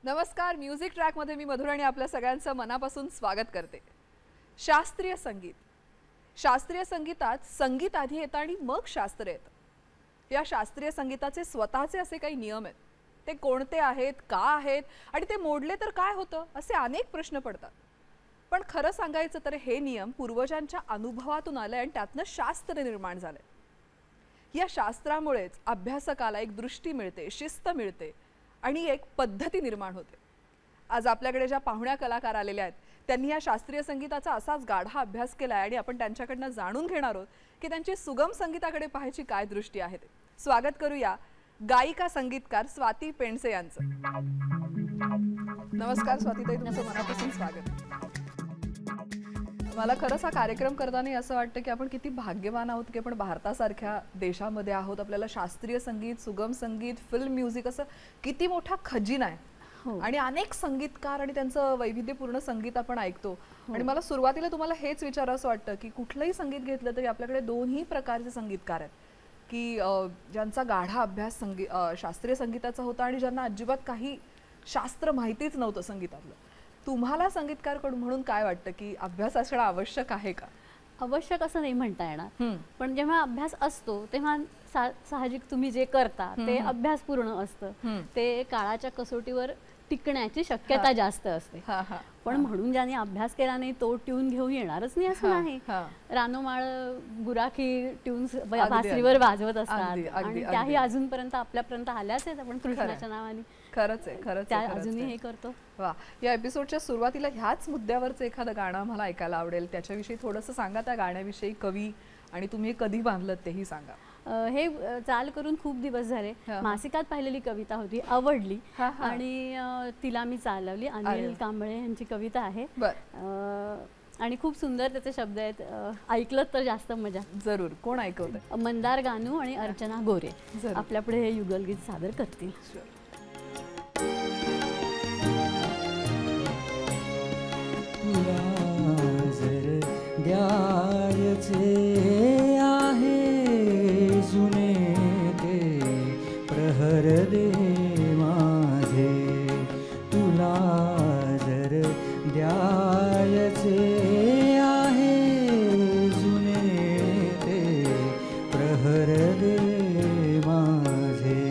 नमस्कार, म्युझिक ट्रॅकमध्ये मी मधुराणी आपल्या सगळ्यांचं मनापासून स्वागत करते. शास्त्रीय संगीत. शास्त्रीय संगीतात संगीत आधी येतं आणि मग शास्त्र येतं. या शास्त्रीय संगीताचे स्वतःचे असे काही नियम आहेत. ते कोणते आहेत, का आहेत आणि ते मोडले तर काय होतं, असे अनेक प्रश्न पडतात. पण खरं सांगायचं तर हे नियम पूर्वजांच्या अनुभवातून आले आणि त्यातनं शास्त्र निर्माण झाले. या शास्त्रामुळेच अभ्यासकाला एक दृष्टी मिळते, शिस्त मिळते आणि एक पद्धती निर्माण होते. आज आपल्याकडे ज्या पाहुण्या कलाकार आलेल्या आहेत त्यांनी या शास्त्रीय संगीताचा असाच गाढा अभ्यास केला आहे आणि आपण त्यांच्याकडनं जाणून घेणार आहोत की त्यांची सुगम संगीताकडे पाहायची काय दृष्टी आहे ते. स्वागत करूया गायिका संगीतकार स्वाती पेंडसे यांचं. नमस्कार स्वातीताई, तुमचं मनापासून स्वागत. मला खरंच हा कार्यक्रम करताना असं वाटतं की आपण किती भाग्यवान आहोत की आपण भारतासारख्या देशामध्ये आहोत. आपल्याला शास्त्रीय संगीत, सुगम संगीत, फिल्म म्युझिक असं किती मोठा खजिना आहे आणि अनेक संगीतकार आणि त्यांचं वैविध्यपूर्ण संगीत आपण ऐकतो. आणि मला सुरुवातीला तुम्हाला हेच विचारावंसं वाटतं की कुठलंही संगीत घेतलं तरी आपल्याकडे दोन्ही प्रकारचे संगीतकार आहेत की ज्यांचा गाढा अभ्यास शास्त्रीय संगीताचा होता आणि ज्यांना अजिबात काही शास्त्र माहितीच नव्हतं संगीतातलं. तुम्हाला संगीतकार म्हणून काय वाटतं की अभ्यास असणं आवश्यक आहे का? आवश्यक असं नाही म्हणता येणार, पण जेव्हा अभ्यास असतो तेव्हा साहजिक तुम्ही जे करता ते अभ्यासपूर्ण असतं. ते काळाच्या कसोटीवर टिकण्याची शक्यता जास्त असते. पण म्हणून ज्याने अभ्यास केला नाही तो ट्यून घेऊन येणारच नाही असं नाही. रानोमाळ गुराखी ट्यून्स बासरीवर वाजवत असतात आणि त्याही अजूनपर्यंत आपल्यापर्यंत आल्याच आहेत. आपण कृष्णाच्या नावाने खरंच आहे, खरंच त्या अजूनही हे करतो. वा, या एपिसोडच्या सुरुवातीला ह्याच मुद्द्यावरचं एखादं गाणं मला ऐकायला आवडेल. त्याच्याविषयी थोडंसं सांगा, त्या गाण्याविषयी, कवी आणि तुम्ही कधी बांधलं तेही सांगा. हे चाल करून खूप दिवस झाले. मासिकात पाहिलेली कविता होती, आवडली आणि तिला मी चालवली. अनिल कांबळे यांची कविता आहे आणि खूप सुंदर त्याचे शब्द आहेत. ऐकलं तर जास्त मजा. जरूर. कोण ऐकवतं? मंदार गानू आणि अर्चना गोरे आपल्यापुढे हे युगलगीत सादर करतील. द्यायचे आहे जुने ते प्रहर दे माझे, तुला जर द्यायचे आहे जुने ते प्रहर दे माझे.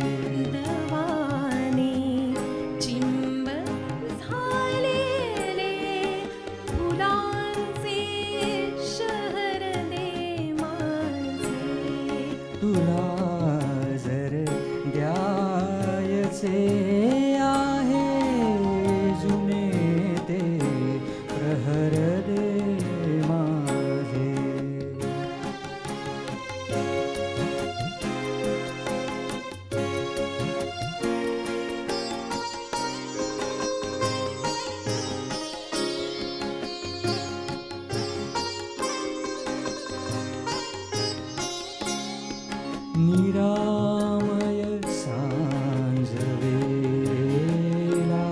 निरामय सांज वेला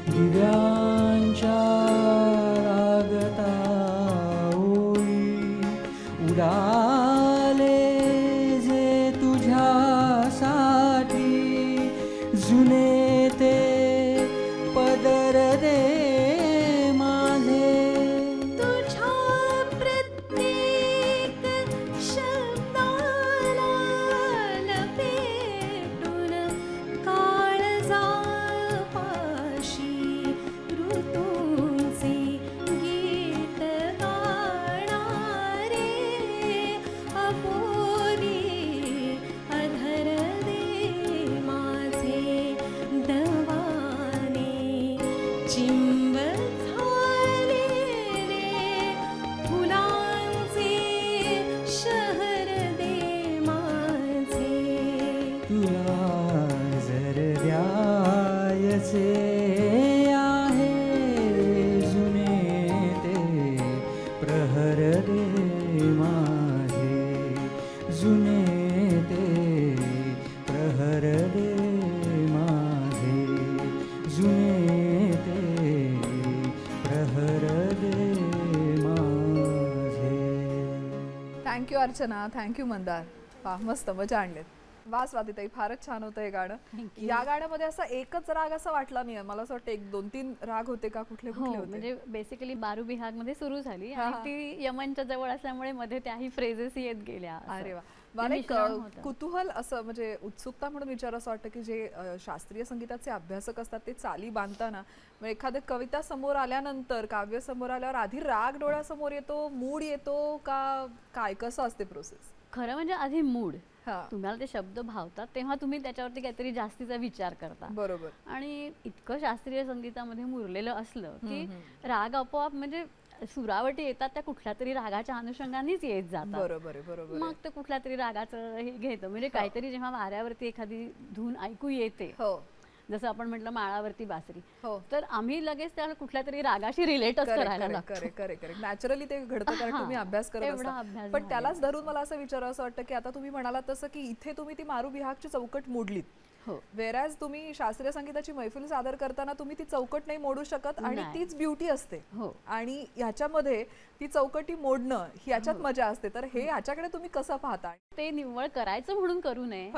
दिव्यांच्या रागता ओळी उडाले जे तुझ्यासाठी जुने ते पदर दे थँक्यू अर्चना, थँक्यू मंदार. मस्त मजा आणलेत. वा स्वातीताई, फारच छान होतं हे गाणं. या गाण्यामध्ये असा एकच राग असा वाटला नाही, मला असं वाटतं 1-2-3 राग होते का, कुठले कुठले होते? म्हणजे बेसिकली बारू बिहाग मध्ये सुरू झाली आणि ती यमनच्या जवळ असल्यामुळे मध्ये त्याही फ्रेजेस येत गेल्या. अरे वा. मला एक कुतूहल असं म्हणजे उत्सुकता म्हणून विचार असं वाटतं की जे शास्त्रीय संगीताचे अभ्यासक असतात ते चाली बांधताना एखादी कविता समोर आल्यानंतर, काव्य समोर आल्यावर आधी राग डोळ्यासमोर येतो, मूड येतो का काय, कसं असते प्रोसेस? खरं म्हणजे आधी मूड, तुम्हाला ते शब्द भावतात तेव्हा तुम्ही त्याच्यावरती काहीतरी जास्तीचा विचार करता. बरोबर. आणि इतकं शास्त्रीय संगीतामध्ये मुरलेलं असलं की राग आपोआप म्हणजे सुरावटी येतात त्या कुठल्या तरी रागाच्या अनुषंगानेच येत जातात. बरोबर बरोबर. मग ते कुठल्या तरी रागाचं हे घेतं, म्हणजे काहीतरी जेव्हा वाऱ्यावरती एखादी धून ऐकू येते, जसं आपण म्हटलं माळावरती बासरी, तर आम्ही लगेच त्याला कुठल्या तरी रागाशी रिलेटच करायला लागतो. करेक्ट. नॅचरली ते घडतं कारण तुम्ही अभ्यास करत असता. पण त्यालाच धरून मला असं विचारावं असं वाटतं की आता तुम्ही म्हणालात तसं की इथे तुम्ही ती मारू बिहागची चौकट मोडलीत, वेराज तुम्ही शास्त्रीय संगीताची मैफिल सादर करताना तुम्ही ती चौकट नाही मोडू शकत आणि तीच ब्युटी असते. आणि ह्याच्यामध्ये ती चौकटी मोडणं ह्याच्यात मजा असते. तर हे ह्याच्याकडे तुम्ही कसं पाहता? ते निव्वळ करायचं म्हणून करू नये,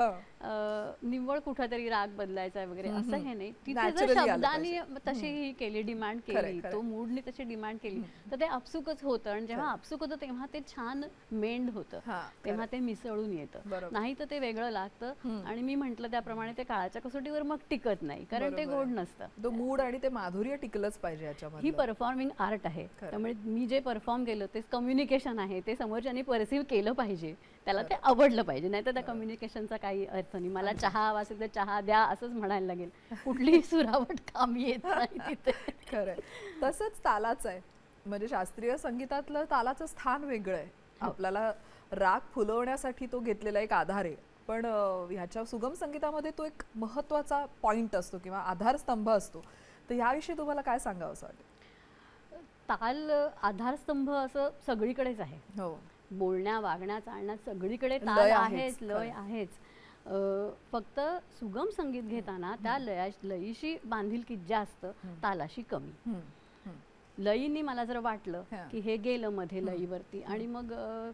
निव्वळ कुठेतरी राग बदलायचा वगैरे असं हे नाही. तिथे शब्दांनी तशी ही केली, डिमांड केली, तो मूडनी तशी डिमांड केली तर ते अपसुकच होतं. आणि जेव्हा अपसुक होतं तेव्हा ते छान मेंड होतं, तेव्हा ते मिसळून येतं. नाही तर ते वेगळं लागतं. आणि मी म्हटलं त्याप्रमाणे ते काळाच्या कसोटीवर मग टिकत नाही, कारण ते गोड नसतं. तो मूड आणि ते माधुर्य टिकलंच पाहिजे याच्यामध्ये. ही परफॉर्मिंग आर्ट आहे, त्यामुळे मी जे परफॉर्म केलं ते कम्युनिकेशन आहे, ते समोरच्यानी परसिव्ह केलं पाहिजे, त्याला ते आवडलं पाहिजे. नाही तर त्या कम्युनिकेशनचा काही अर्थ नाही. मला चहा हवा असेल तर चहा द्या असंच म्हणायला लागेल, कुठलीही सुरावट कामी येत नाही तिथे. खरं. तसंच तालाचं आहे, म्हणजे शास्त्रीय संगीतातलं तालाचं स्थान वेगळं आहे. आपल्याला राग फुलवण्यासाठी तो घेतलेला एक आधार आहे, पण ह्याच्या सुगम संगीतामध्ये तो एक महत्त्वाचा पॉइंट असतो किंवा आधारस्तंभ असतो. तर ह्याविषयी तुम्हाला काय सांगावं असं वाटतं? ताल आधारस्तंभ असं सगळीकडेच आहे. बोलण्या, वागण्या, चालण्यात सगळीकडे ताल आहेच, लय आहेच. फक्त सुगम संगीत घेताना त्या लयीशी बांधिलकी जास्त, तालाशी कमी. लयीनी मला जर वाटलं की हे गेलं मध्ये लयीवरती आणि मग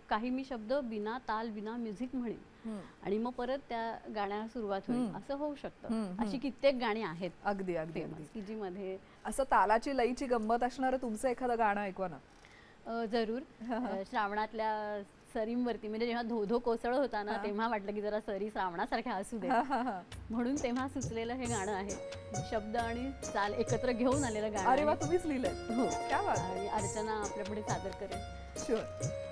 काही मी शब्द बिना ताल बिना म्युझिक म्हणेन आणि मग परत त्या गाण्याला सुरुवात होईल, असं होऊ शकतं. अशी कित्येक गाणी आहेत अगदी अगदी की जी मध्ये असं तालाची लयीची गंमत असणारं तुमचं एखादं गाणं ऐकवा ना. जरूर. श्रावणातल्या सरींवरती, म्हणजे जेव्हा धो कोसळ होता ना तेव्हा वाटलं की जरा सरी श्रावणासारख्या असू दे, म्हणून तेव्हा सुचलेलं हे गाणं आहे. शब्द आणि चाल एकत्र घेऊन आलेलं गाणं. अरे वा, तुम्हीच लिहिलंय? हो. क्या बात. आणि अर्चना आपल्या पुढे सादर करेल. शुअर.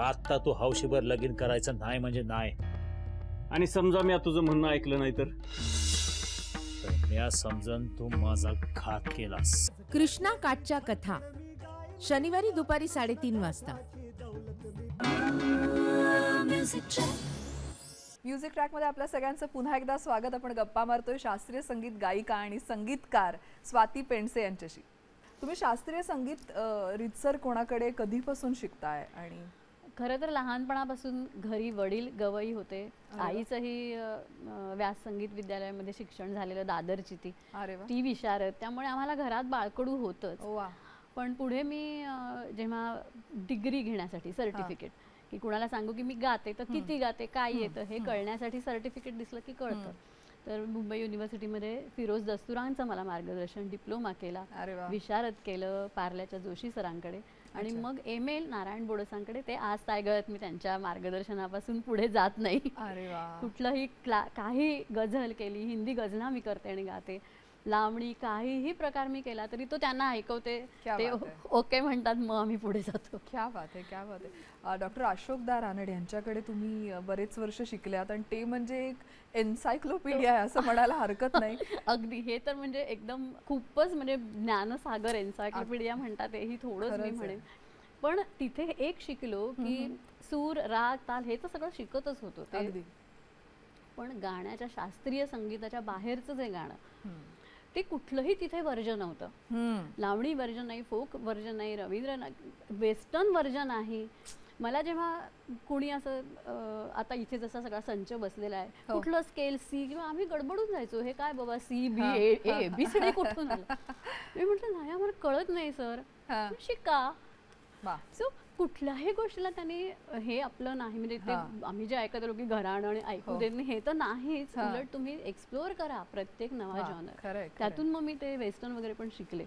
आता तू हौशीभर लगीन करायचं नाही म्हणजे नाही. आणि समजा मी तुझं म्हणणं ऐकलं नाही तर? या समजून तू माझा घात केलास. कृष्णा काठच्या कथा शनिवारी दुपारी 3:30 वाजता. म्युझिक ट्रॅकमध्ये आपल्या सगळ्यांचं पुन्हा एकदा स्वागत. आपण गप्पा मारतोय शास्त्रीय संगीत गायिका आणि संगीतकार स्वाती पेंडसे यांच्याशी. तुम्ही शास्त्रीय संगीत रीतसर कोणाकडे कधीपासून शिकताय? आणि खरं तर लहानपणापासून घरी वडील गवई होते. आईचंही व्यास संगीत विद्यालयामध्ये शिक्षण झालेलं, दादरची ती विशारद. त्यामुळे आम्हाला घरात बाळकडू होतंच. पण पुढे मी जेव्हा डिग्री घेण्यासाठी सर्टिफिकेट, की कुणाला सांगू की मी गाते तर किती गाते, काय येतं हे कळण्यासाठी सर्टिफिकेट दिसलं की कळतं. तर मुंबई युनिव्हर्सिटीमध्ये फिरोज दस्तुरांचं मला मार्गदर्शन, डिप्लोमा केला, विशारद केलं पार्ल्याच्या जोशी सरांकडे आणि मग MA नारायण बोडसांकडे. ते आज तायगळत मी त्यांच्या मार्गदर्शनापासून पुढे जात नाही. कुठलंही काही गझल केली, हिंदी गझला मी करते आणि गाते, लावणी, काहीही प्रकार मी केला तरी तो त्यांना ऐकवते, ते ओके म्हणतात, मग आम्ही पुढे जातो. क्या बात आहे, क्या बात आहे. डॉक्टर अशोकदा रानडे यांच्याकडे तुम्ही बरेच वर्ष शिकल्यात आणि ते म्हणजे एक एन्सायक्लोपीडिया आहे असं म्हणायला हरकत नाही. अगदी, हे तर म्हणजे एकदम खूपच म्हणजे ज्ञानसागर एन्सायक्लोपीडिया म्हणतात ही थोडंच मी म्हणेन. पण तिथे एक शिकलो की सूर, राग, ताल हे तर सगळं शिकतच होतो ते, पण गाण्याच्या शास्त्रीय संगीताच्या बाहेरचं जे गाणं ते कुठलंही तिथे वर्जन नव्हतं. लावणी वर्जन नाही, फोक वर्जन नाही, रवींद्र वेस्टर्न वर्जन नाही. मला जेव्हा कुणी असं आता इथे जसा सगळा संच बसलेला आहे, कुठलं स्केल सी, किंवा आम्ही गडबडून जायचो, हे काय बाबा CB ABCD कुठून आलं. मी म्हटलं नाही आम्हाला कळत नाही सर, शिका. सो कुठल्याही गोष्टीला त्यांनी हे आपलं नाही म्हणजे ते आम्ही जे ऐकत आलो की घराणं आणि ऐकू देत नाही, हे तर नाहीच. उलट तुम्ही एक्सप्लोअर करा प्रत्येक नवा जॉनर. त्यातून मग मी ते वेस्टर्न वगैरे पण शिकले.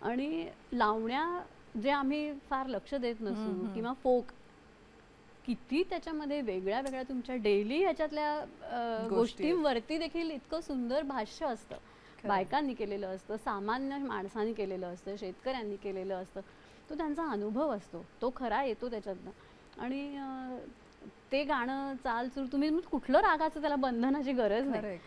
आणि लावण्या जे आम्ही फार लक्ष देत नसू किंवा फोक, किती त्याच्यामध्ये वेगळ्या वेगळ्या तुमच्या डेली ह्याच्यातल्या गोष्टींवरती देखील इतकं सुंदर भाष्य असतं. बायकांनी केलेलं असतं, सामान्य माणसांनी केलेलं असतं, शेतकऱ्यांनी केलेलं असतं. तो त्यांचा अनुभव असतो, तो खरा येतो त्याच्यातनं. आणि ते गाणं चाल सूर, तुम्ही कुठलं रागाचं त्याला बंधनाची गरज नाही.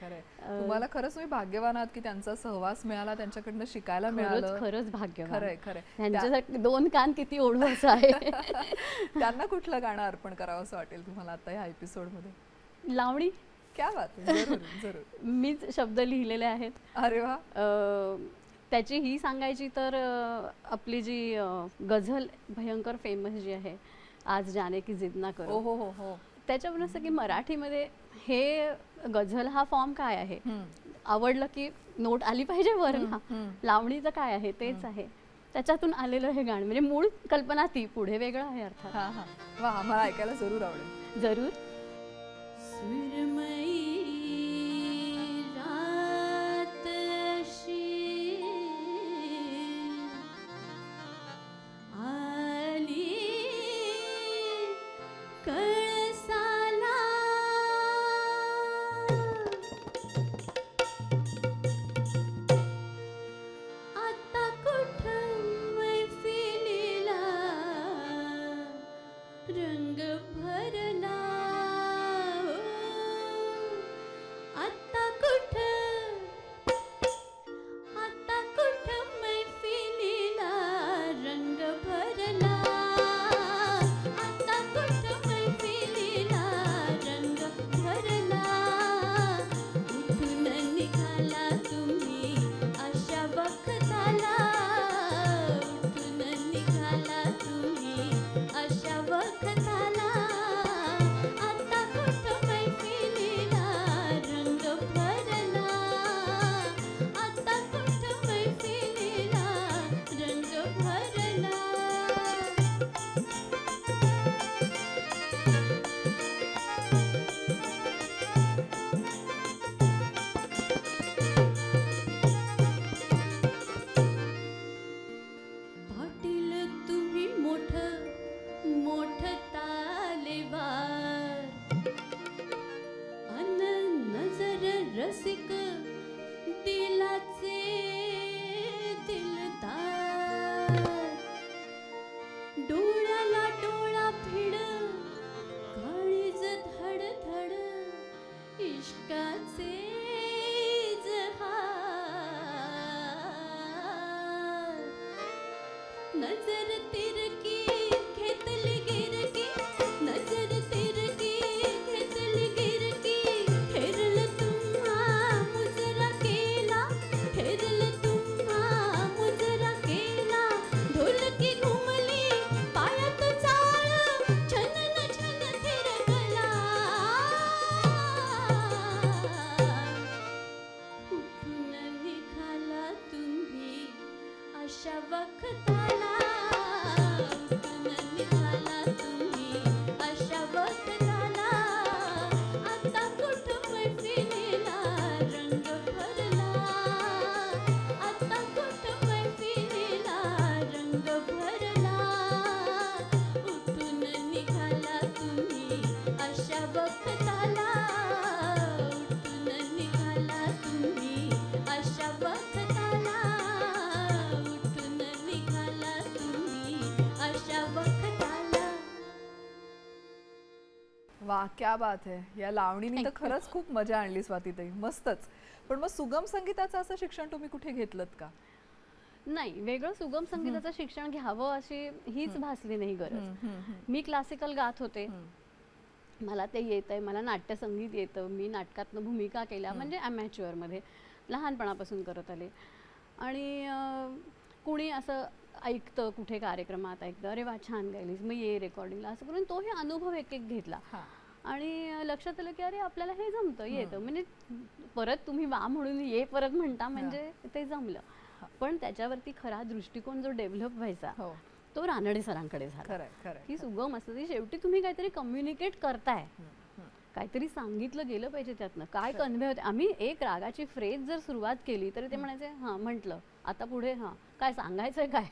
तुम्हाला खरंच तुम्ही भाग्यवान आहात की त्यांचा सहवास मिळाला, त्यांच्याकडनं शिकायला मिळालं. खरंच भाग्यवान. खरंय. त्यांच्यासाठी 2 कान किती ओढू असं आहे. त्यांना कुठलं गाणं अर्पण करावं असं वाटेल तुम्हाला आता ह्या एपिसोड मध्ये? लावणी. क्या बात आहे. जरूर जरूर. मीच शब्द लिहिलेले आहेत. अरे वा. त्याची ही सांगायची तर आपली जी गझल भयंकर फेमस जी आहे, आज जाने की जिद ना करो, हो, त्याच्यावर असं की मराठीमध्ये हे गझल हा फॉर्म काय आहे, आवडलं की नोट आली पाहिजे वर ना. लावणीचं काय आहे तेच आहे, त्याच्यातून आलेलं हे गाणं. म्हणजे मूळ कल्पना ती, पुढे वेगळं आहे अर्थात. वा, मला ऐकायला जरूर आवडेल. जरूर. रंग भरला नजर तिरकी घेतली गिरकी नजर तिरकी घेतली गिरकी हेरल तुम्हा मुजरा केला हेरल तुम्हा मुजरा केला ढोलकी घुमली पायात चाळ छनन छन थिरकला कुठून निघाला तुम्ही अशा वखताला कुठून निघाला तुम्ही अशा वखताला आता कुठं मैफिलीला रंग भरला आता कुठं मैफिलीला रंग भरला उठून निघाला तुम्ही अशा वखताला उठून निघाला तुम्ही अशा वखताला उठून निघाला तुम्ही अशा वखताला वा क्या बात है. या लावणीने तर खरंच खूप मजा आणली स्वातीताई, मस्तच. पण मग सुगम संगीताचं असं शिक्षण तुम्ही कुठे घेतलं का? नाही, वेगळं सुगम संगीताचं शिक्षण घ्यावं अशी हीच भासली नाही गरज. मी क्लासिकल गात होते, मला ते येतंय, मला नाट्यसंगीत येतं, मी नाटकातनं भूमिका केल्या, म्हणजे ॲमॅच्युअरमध्ये लहानपणापासून करत आले. आणि कुणी असं ऐकतं, कुठे कार्यक्रमात ऐकतं, अरे वा छान गायलीस, मग ये रेकॉर्डिंगला, असं करून तोही अनुभव एक एक घेतला. आणि लक्षात आलं की अरे आपल्याला हे जमतं, येतं, म्हणजे परत तुम्ही वा म्हणून ये परत म्हणता, म्हणजे ते जमलं. पण त्याच्यावरती खरा दृष्टिकोन जो डेव्हलप व्हायचा तो रानडे सरांकडे झाला. की सुगम असतं ती शेवटी तुम्ही काहीतरी कम्युनिकेट करताय, काहीतरी सांगितलं गेलं पाहिजे त्यातनं, काय कन्व्हे होते. आम्ही एक रागाची फ्रेज जर सुरुवात केली तरी ते म्हणायचे हां म्हटलं, आता पुढे हां काय सांगायचंय, काय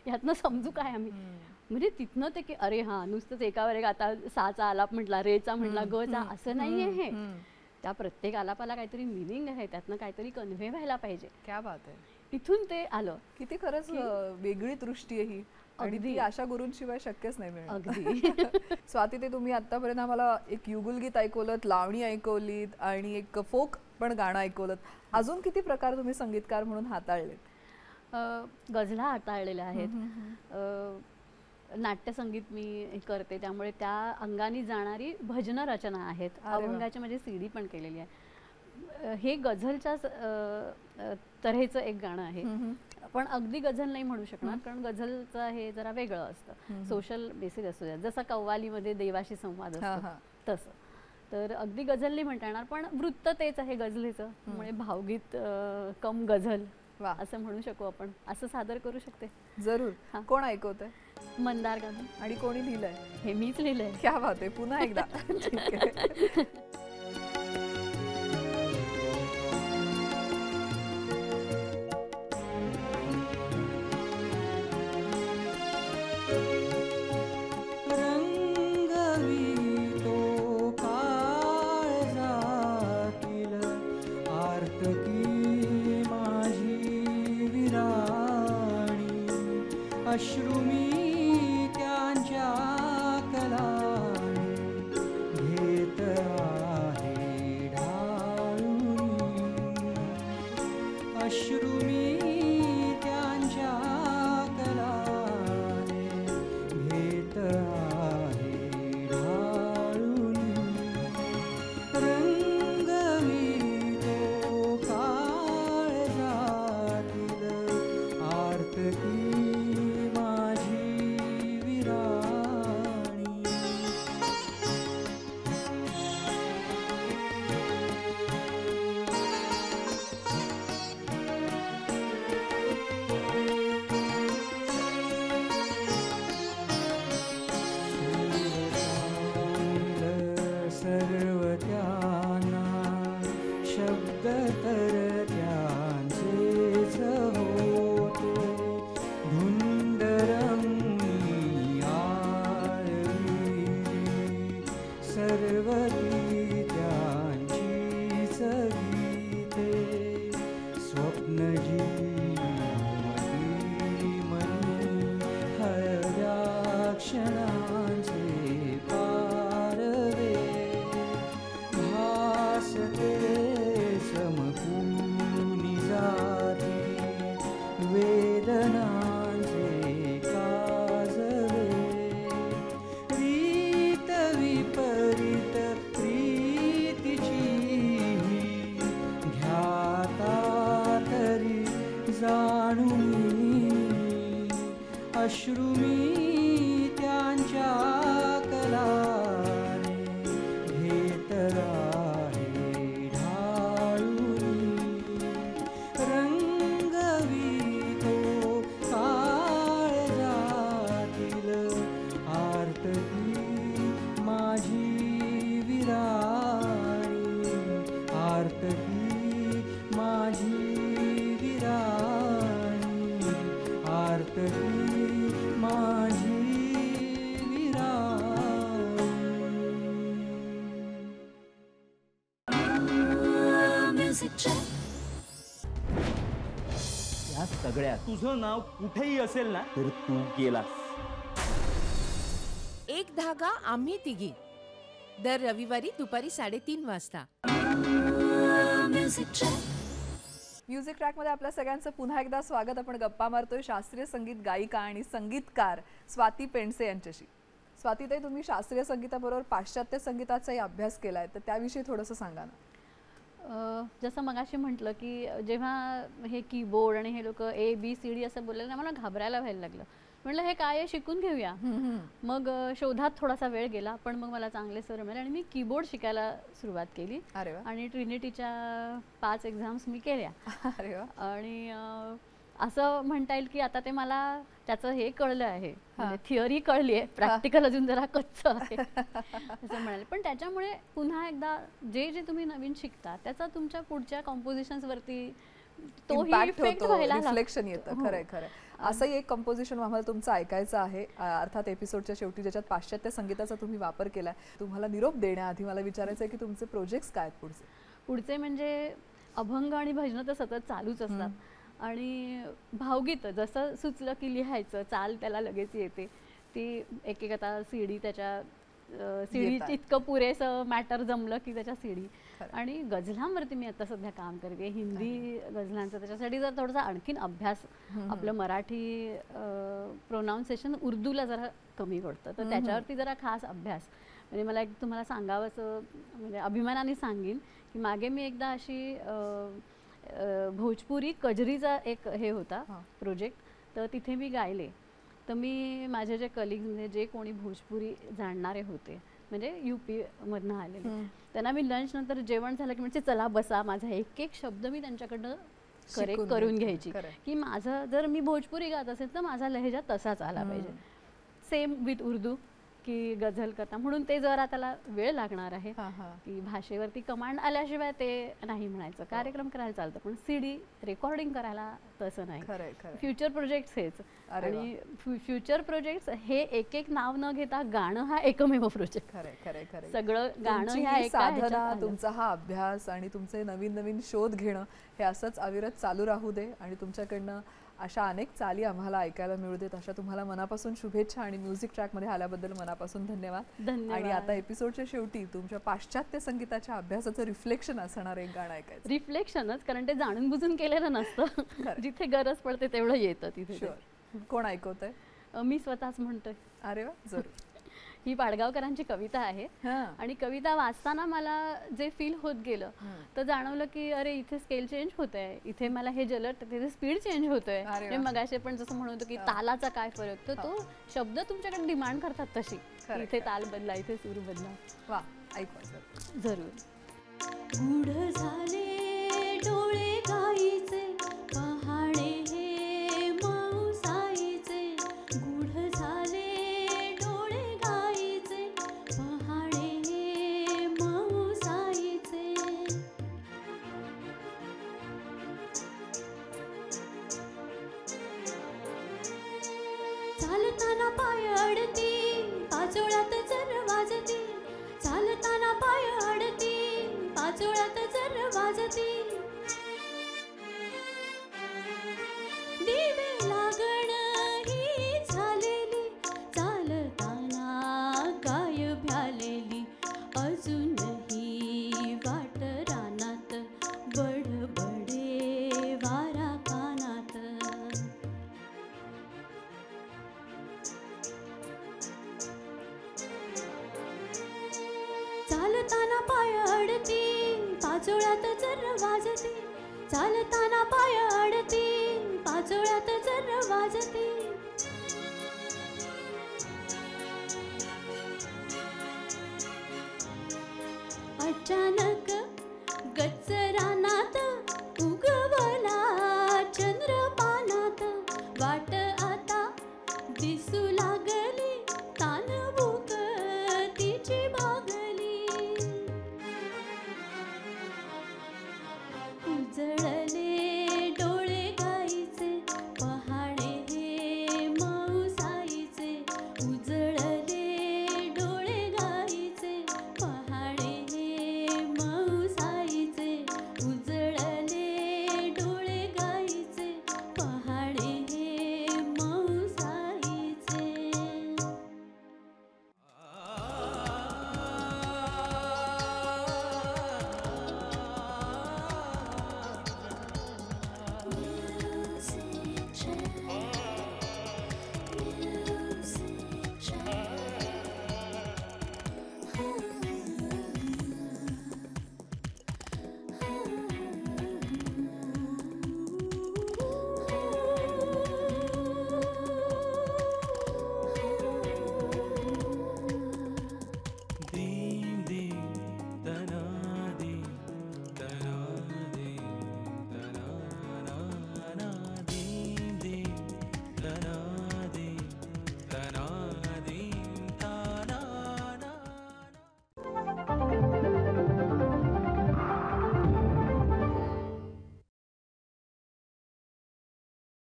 यातनं समजू काय आम्ही. म्हणजे तिथनं ते की अरे हां नुसतंच एकावर एक आता साचा आलाप म्हटला, रेचा म्हटला, गचा, असं नाहीये हे. त्या प्रत्येक आलापाला काहीतरी मिनिंग आहे, त्यातनं काहीतरी कन्व्हे व्हायला पाहिजे. क्या बात आहे. इथून ते आलं. किती खरंच वेगळी दृष्टी आहे ही, आणि ती अशा गुरूंशिवाय शक्यच नाही मिळणार. अगदी. स्वाती, ते तुम्ही आतापर्यंत आम्हाला एक युगुलगीत ऐकवलं, लावणी ऐकवलीत आणि एक फोक पण गाणं ऐकवलं. अजून किती प्रकार तुम्ही संगीतकार म्हणून हाताळलेत? गझला हाताळलेल्या आहेत, नाट्यसंगीत मी करते, त्यामुळे त्या अंगाने जाणारी भजन रचना आहेत, अभंगाची म्हणजे CD पण केलेली आहे. हे गझलच्याच तऱ्हेचं एक गाणं आहे, पण अगदी गझल नाही म्हणू शकणार, कारण गझलचं हे जरा वेगळं असतं, सोशल बेसिस असतो, जसं कव्वालीमध्ये देवाशी संवाद असतो तसं. तर अगदी गझल नाही म्हणता येणार, पण वृत्त तेच आहे गझलेचं, त्यामुळे भावगीत कम गझल असं म्हणू शकू आपण, असं सादर करू शकते. जरूर. कोण ऐकवतंय? मंदार गाणं. आणि कोणी लिहिलंय? हे मीच लिहिलंय. क्या बात आहे. पुन्हा एकदा. ठीक आहे. अश्रू मी त्यांच्या कलाने घेत आहे ढाळून, अश्रू मी त्यांच्या कलाने घेत आहे ढाळून, रंगवी तो काळजातील आर्तकी वेदनांचे जाणूनी अश्रू मी त्यांच्या कलाने घेत आहे ढाळूनी रंगवितो काळजातील आर्तकी माझी विराणी आर्तकी माझी विराणी आर्तकी माझी या सगळ्यात तुझं नाव कुठेही असेल ना तर तू गेलास. एक धागा आम्ही तिघी दर रविवारी दुपारी 3:30 वाजता. म्युझिक ट्रॅकमध्ये आपल्या सगळ्यांचं पुन्हा एकदा स्वागत. आपण गप्पा मारतोय शास्त्रीय संगीत गायिका आणि संगीतकार स्वाती पेंडसे यांच्याशी. स्वातीताई, तुम्ही शास्त्रीय संगीताबरोबर पाश्चात्य संगीताचाही अभ्यास केलाय, तर त्याविषयी थोडंसं सांगा ना. जसं मगाशी म्हटलं की जेव्हा हे कीबोर्ड आणि हे लोक ABCD असं बोलले ना, मला घाबरायला व्हायला लागलं. म्हटलं हे काय आहे, शिकून घेऊया. मग शोधात थोडासा वेळ गेला, पण मग मला चांगले सर मिळाले आणि मी कीबोर्ड शिकायला सुरुवात केली. अरे वा. आणि ट्रिनिटीच्या 5 एक्झाम्स मी केल्या. अरे वा. आणि असं म्हणता येईल की आता ते मला त्याचं हे कळलं आहे, म्हणजे थिअरी कळली आहे, प्रॅक्टिकल अजून जरा कच्चं आहे असं म्हणाले. पण त्याच्यामुळे पुन्हा एकदा जे जे तुम्ही नवीन शिकता त्याचा तुमच्या पुढच्या कॉम्पोजिशन्स वरती तोही इफेक्ट व्हायला लागतो. रिफ्लेक्शन येतं. खरंय खरंय. असंही एक कंपोजिशन आम्हाला तुमचं ऐकायचं आहे, अर्थात एपिसोडच्या शेवटी, ज्याच्यात पाश्चात्य संगीताचा तुम्ही वापर केलाय. तुम्हाला निरोप देण्याआधी मला विचारायचं आहे की तुमचे प्रोजेक्ट्स काय आहेत पुढचे म्हणजे अभंग आणि भजनं तर सतत चालूच असतात. आणि भावगीत जसं सुचलं की लिहायचं, चाल त्याला लगेच येते. ती एक आता CD त्याच्या CD इतकं पुरेसं मॅटर जमलं की त्याच्या CD. आणि गझलांवरती मी आता सध्या काम करते, हिंदी गझलांचं. त्याच्यासाठी जर थोडासा आणखीन अभ्यास, आपलं मराठी प्रोनाऊन्सिएशन उर्दूला जरा कमी पडतं, तर त्याच्यावरती जरा खास अभ्यास. म्हणजे मला एक तुम्हाला सांगावंसं, म्हणजे अभिमानाने सांगेन की मागे मी एकदा अशी भोजपुरी कजरीचा एक हे होता प्रोजेक्ट, तर तिथे मी गायले. तर मी माझे जे कलिग्स, म्हणजे जे कोणी भोजपुरी जाणणारे होते, म्हणजे UP मधनं आलेले, त्यांना मी लंच नंतर जेवण झालं की म्हणजे चला बसा, माझा एक एक शब्द मी त्यांच्याकडनं करेक्ट करून घ्यायची की माझं जर मी भोजपुरी गात असेल तर माझा लहेजा तसाच आला पाहिजे. सेम विथ उर्दू की गझल करता, म्हणून ते जरा त्याला वेळ लागणार आहे की भाषेवरती कमांड आल्याशिवाय ते नाही म्हणायचं. कार्यक्रम करायला चालतं, पण CD रेकॉर्डिंग करायला तसं नाही. फ्युचर प्रोजेक्ट्स हेच. आणि फ्युचर प्रोजेक्ट्स हे एक एक नाव न घेता गाणं हा एकमेव प्रोजेक्ट. सगळं गाणं ह्या साधना, तुमचा हा अभ्यास आणि तुमचे नवीन नवीन शोध घेणं हे असंच अविरत चालू राहू दे. आणि तुमच्याकडनं अशा अनेक चाली आम्हाला ऐकायला मिळू देत. अशा तुम्हाला मनापासून शुभेच्छा आणि म्युझिक ट्रॅकमध्ये आल्याबद्दल मनापासून धन्यवाद. आणि आता एपिसोडच्या शेवटी तुमच्या पाश्चात्य संगीताच्या अभ्यासाचं रिफ्लेक्शन असणार एक गाणं ऐकायचं. रिफ्लेक्शनच, कारण ते जाणून बुजून केलेलं नसतं. जिथे गरज पडते तेवढं येतं तिथे. कोण ऐकवतंय? मी स्वतःच म्हणतोय. अरे वा, जरूर. ही पाडगावकरांची कविता आहे. आणि कविता वाचताना मला जे फील होत गेलं, तर जाणवलं की अरे इथे स्केल चेंज होतोय, इथे मला हे जलद, तिथे स्पीड चेंज होतोय. मगाशी पण जसं म्हणतो की तालाचा काय फरक, तर तो शब्द तुमच्याकडे डिमांड करतात तशी, इथे ताल बदला, इथे सूर बदला. वा, ऐकवा जरूर. गूढ झाले डोळे गाईचे, पहाडे हे माऊसाईचे. गूढ झाले डोळे गाईचे, पहाडे हे माऊसाईचे. चालताना पाय अडती, पाचोळ्यात जर वाजती. चालताना पाय अडती, पाचोळ्यात जर वाजती. दिवे लागण ही झालेली, चालताना गाय भ्यालेली. अजूनही वाट रानात, बडबडे वारा कानात. चालताना पाय अडती, पाचोळ्यात जर वाजती. चालताना पाय अडती, पाचोळ्यात जर वाजती